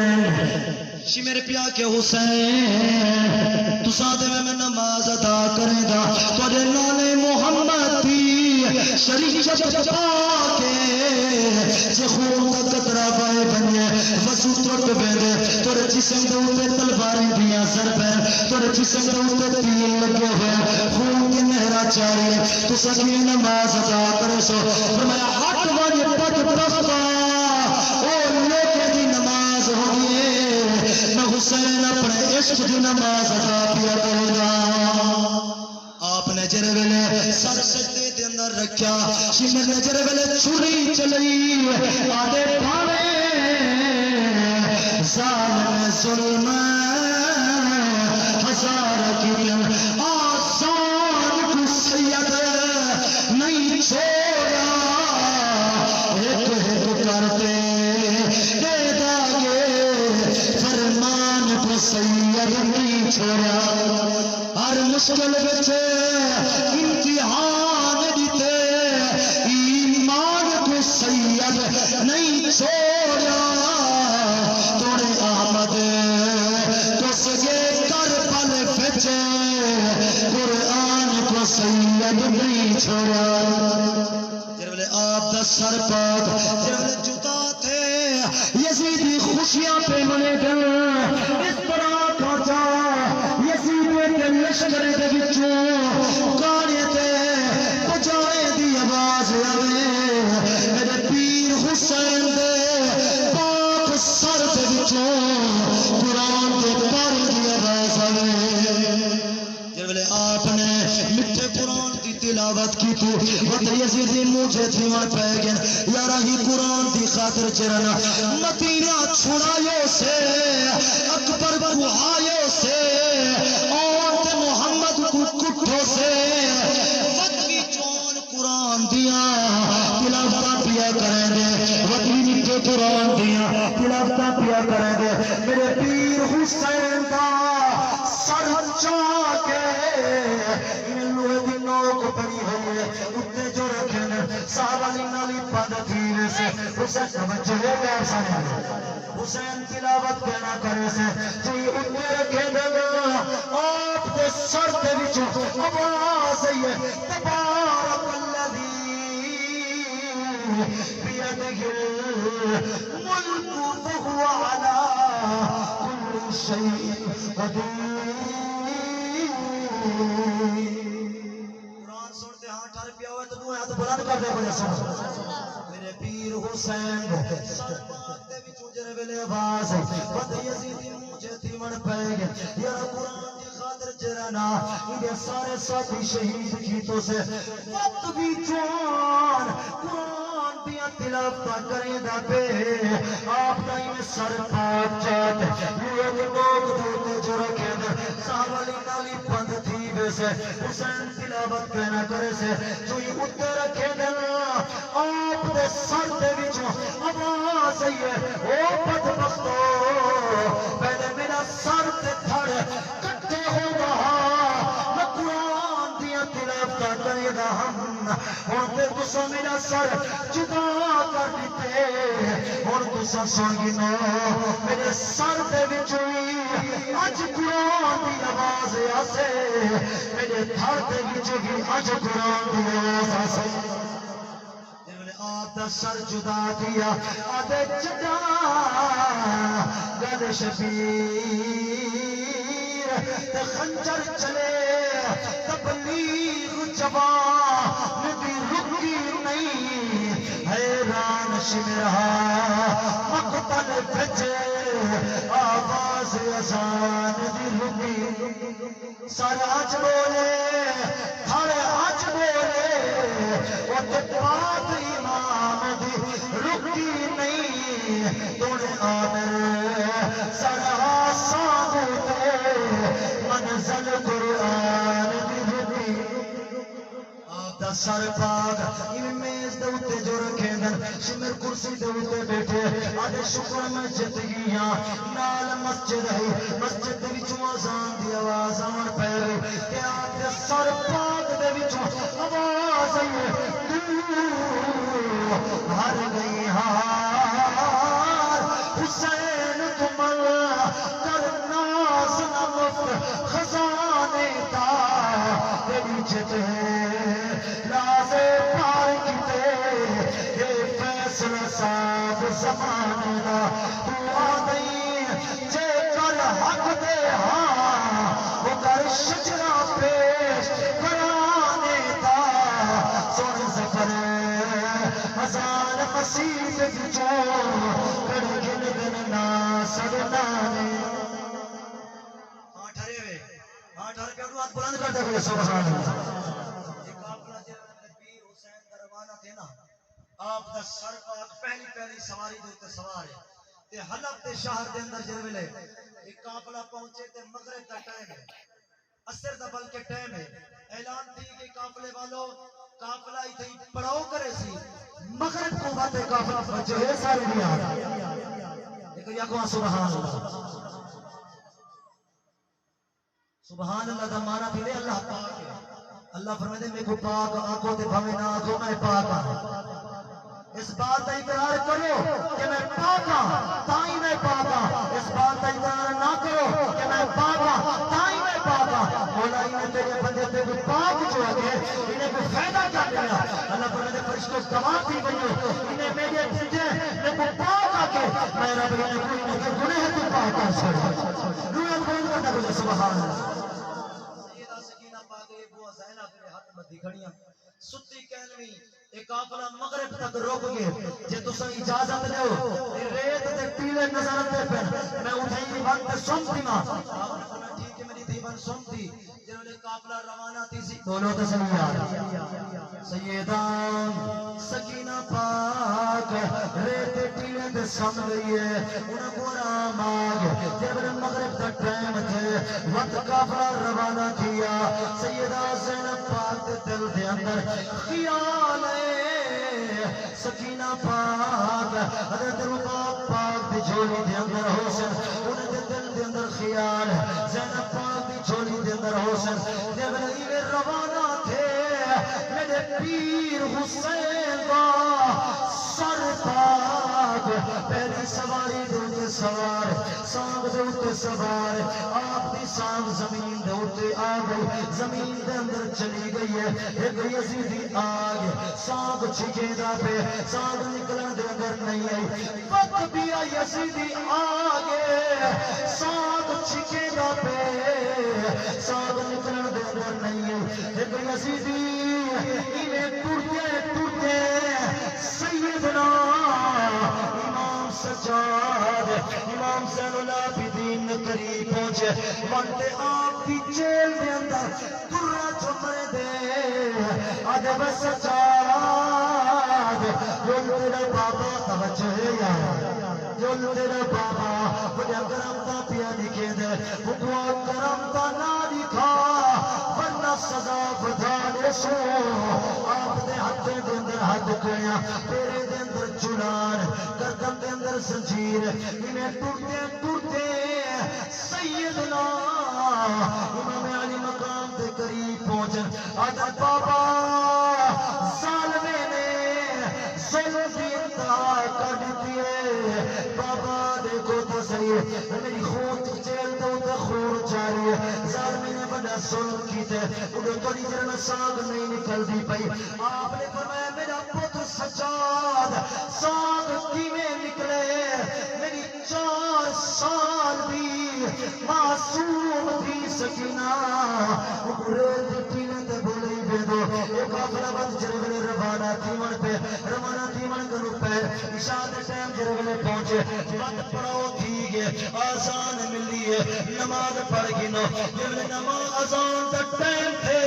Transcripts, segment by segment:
حسین شی میرے پیا کے حسین تو سادے میں نماز ادا کرے گا تجھے نانے محمد دی شریعت پا کے جے خون دا قطرہ پائے بنے وضو ٹوٹ بیندے تیرے جسم دے اوپر تلواریں دیاں ضربیں تیرے جسم دے اوپر تیر لگے ہوئے خون کی نہریں جاری تو سکی نماز ادا کرے سو فرمایا ہٹ والی بدبختا او لوگے دی نماز ہوئی ہے میں حسین اپنے عشق دی نماز ادا کیا کرے گا آپ نے جرے ویلے سر سجدے دے اندر رکھیا شمر نے جرے ویلے چھری چلی آدھے پاوے ظالم ظلم ہزار کی آسان کو سید نہیں چھوڑا ایک ایک کرتے دے داگے فرمان کو سید نہیں چھوڑا ہر مشکل بچے امتحان دیتے ایمان کو سید نہیں چھوڑا توڑے آمد کو سگے کربل بچے قرآن کو سید نہیں چھوڑا جرولے آپ دا سر پاک جرولے جتا تھے یزیدی خوشیاں پہ منے گئے اس طرح پہنچا یزید کے لشکر دے وچوں گانے تے بجائے دی آواز آوے میرے پیر حسین دے پاک سر دے وچوں قرآن دے پڑھ دی آواز آوے جب آپ نے مٹھے قرآن کی تلاوت کی تو وقت یزیدی مجھے تھیوان پہ گئن یارا ہی قرآن دی خاطر چرنا مدینہ چھڑائیوں سے اکبر بہائیوں سے اور محمد کو کٹھوں سے وقتی چون قرآن دیا تلاوتہ پیا کریں گے وقتی مٹھے قرآن دیا تلاوتہ پیا کریں گے میرے پیر حسین کا سر چاہ کے لوہے دی نوک بنی ہوئی ہے اتنے جو رکھیں صحابہ نالی پاد تھیرے سے حسین توجہ ہے گئے سانے حسین تلاوت کہنا کرے سے جو یہ اتنے رکھیں گا آپ کے سر دے وچوں آواز ہے تبارک الذی بیدہ الملک وہو علی کل شیء قدیر قرآن سنتے ہاں ٹھار پیا ہوئے تو دو ہاتھ بلند کر دے بڑے سن میرے پیر حسین سر پاک دے وچوں جرے ویلے آواز بد یزیدی مجھے تھیمن پہ گئے یا قرآن کی خاطر جرنا انہیں سارے ساتھی شہید کیتوں سے وقت بھی جوان قرآن دیا تلاوتہ کریں دا پہ آپ دائی میں سر پاک چاہتے یہ لوگ دوتے جو رکھیں دے صحابہ نالی پند تھی ویسے حسین تلاوت کہنا کرے سے جو یہ اتنے رکھیں دے آپ دے سر دے وچوں آواز ہے او بدبختو پہلے میرا سر دے دھڑ کٹے ہو رہا میں قرآن دیا تلاوتہ کرے دا ہم ہوتے تو سو میرا سر جدا کر دیتے اور تو سر سنگی نو میرے سر دے وچوں آج قرآن دی آواز آسے میرے دھڑ دے وچوں آج قرآن دی آواز آسے آپ دا سر جدا دیا آدھے چڑا گل شبیر تے خنجر چلے تبلیغ جوان بھی رکی نہیں حیران شمرہا مقتل بھجے آواز اذان دی رکی سارے آج بولے تھاڑے آج بولے وہ تباد امام دی رکی نہیں توڑے آمر سارا سادھتے منزل قرآن دی رکی آپ دا سر پاک ان میز دوتے جو رکھیں دن شمر کرسی دوتے بیٹھے آدھے شکر مسجد گیا نال مسجد ہے مسجد دے وچوں آزان دی آواز آن پہ رہی کہ آپ دے سر پاک دے وچوں آواز ہے ہر گئی ہار حسین کمل کرنا سنا مفت خزانے دا تیری جت ہے رازے پار کیتے یہ فیصلہ صاف زمانے دا تو آدھئی جے کر حق دے ہاں وہ کر شجرہ پیش کرانے دا سن زفر ہزار مسیح جو کر گن گن ناس گنانے ٹھرے ہوئے ٹھر کے اٹھو ہاتھ بلند کرتے ہوئے سبحان اللہ یہ قافلہ جب نبی حسین کا روانہ تھے نا آپ دا سر پاک پہلی سواری دے تے سوار ہے تے حلب تے شہر دے اندر جے ویلے ایک قافلہ پہنچے تے مغرب دا ٹائم ہے عصر دا بلکہ ٹائم ہے اعلان تھی کہ قافلے والوں قافلہ ہی تھی پڑاؤ کرے سی مغرب کو باتیں قافلہ پہنچے ہے سارے بھی آ لیکن یا کہاں سبحان اللہ سبحان اللہ دا مانا بھی نہیں اللہ پاک ہے اللہ فرمائے میں کو پاک آنکھوں تے بھویں نہ آنکھوں میں پاک ہوں اس بات کا اقرار کرو کہ میں پاک ہوں تائیں میں پاک ہوں اس بات کا اقرار نہ کرو کہ میں پاک ہوں تائیں میں پاک ہوں مولا انہیں تیرے بندے تے کوئی پاک جو آگے انہیں کوئی فائدہ کیا دیا اللہ فرمائے فرشتوں گواہ تھی گئی انہیں میرے بندے میں کوئی پاک آگے میں رب انہیں کوئی نہیں گناہ تو پاک کر سکتا روح القرآن کرتا کوئی سبحان اللہ سیدہ سکینہ پاک یہ بوا زینب میرے ہاتھ میں دکھڑیاں ستی کہنوی ایک قافلہ مغرب تک روک گئے جے تساں اجازت دیو ریت دے ٹیلے نظر آتے پھر میں اٹھائی وقت سنتی ماں ٹھیک ہے میری دیوان سنتی جنہوں نے قافلہ روانہ تھی سی بولو تو سیدہ سیدان سکینہ پاک ریت دے ٹیلے دے سن گئی ہے انہاں کو آرام آگ جب مغرب تک ٹائم تھے وقت قافلہ روانہ کیا سیدہ زینب پاک دے دل دے اندر خیال ہے سکینہ پاک حضرت رباب پاک دی جھولی دے اندر حسن انہیں دے دل دے اندر خیال زینب پاک دی جھولی دے اندر حسن جب نئی روانہ تھے میرے پیر حسین دا سر پاک پہلی سواری دے اندر سوار سانگ دے اندر سوار آپ دی سانگ زمین دے اندر آ گئی زمین دے اندر چلی گئی ہے ایک یزیدی آگ سانگ چھکے دا پہ سانگ نکلن دے اندر نہیں آئی وقت بھی آئی یزیدی آگے سانگ چھکے دا پہ سانگ نکلن دے اندر نہیں آئی ایک یزیدی انہیں ٹوٹے سیدنا امام سجاد امام زین العابدین قریب پہنچے وانٹے آپ کی جیل دے اندر درہ چمرے دے ادب سجاد جو تیرا بابا توجہ یا جو تیرا بابا بڑا کرم تا پیا لکھے دے بکوا کرم تا نہ لکھا ورنہ سزا بدھانے سو آپ دے ہاتھ دے اندر ہاتھ کویا تیرے دے اندر چنان گردن دے اندر زنجیر انہیں ٹوٹے سیدنا امام علی مقام دے قریب پہنچن آدھا بابا ظالمے نے ظلم کی انتہا کر دیتی ہے بابا دیکھو تو صحیح میری خون جیل دو تے خون جاری ہے ظالمے نے بڑا ظلم کیتے انہیں توڑی جرن سانگ نہیں نکل دی پئی آپ نے فرمایا میرا پتر سجاد سانگ کیویں نکلے میری 4 سال بھی معصوم تھی سکینہ پورے دن تے بولی بے دو ایک قافلہ بند جرگلے روانہ تھیمن پہ روانہ تھیمن کنو پہ عشاء دے ٹائم جرگلے پہنچے بند پڑھو تھی گئے آزان ملی ہے نماز پڑھ گنو جب نماز آزان دا ٹائم تھے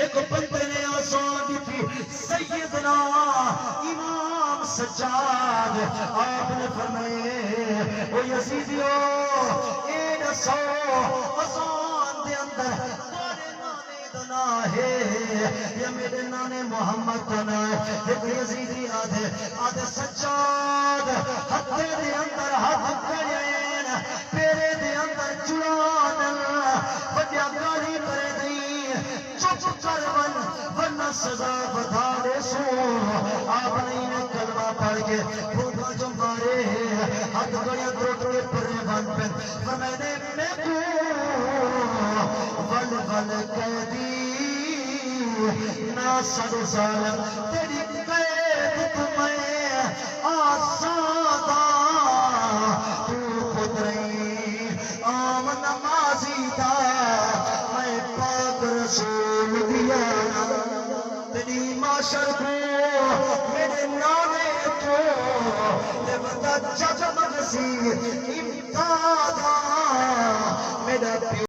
ایک بندے نے آزان دی تھی سیدنا امام سجاد آپ نے فرمائے او یزیدیو اے نسو آزان دے اندر تارے نانے دنا ہے یا میرے نانے محمد دنا ہے ایک یزیدی آدھے سجاد ہتھے دے اندر ہاتھ کرین پیرے دے اندر چلان وڈیا گالی کرے دی چپ کر ورنہ سزا بتا دے سو آپ نے انہیں کلمہ پڑھ کے بھوکا جو مارے ہاتھ گڑیاں توڑ کے پر صد ظالم تیری قید تو میں آزادہ تو پتریں عام نمازی دا میں پاک رسول دیا تیری معاشر کو میرے نانے تو جگمگ سی امدادا میرا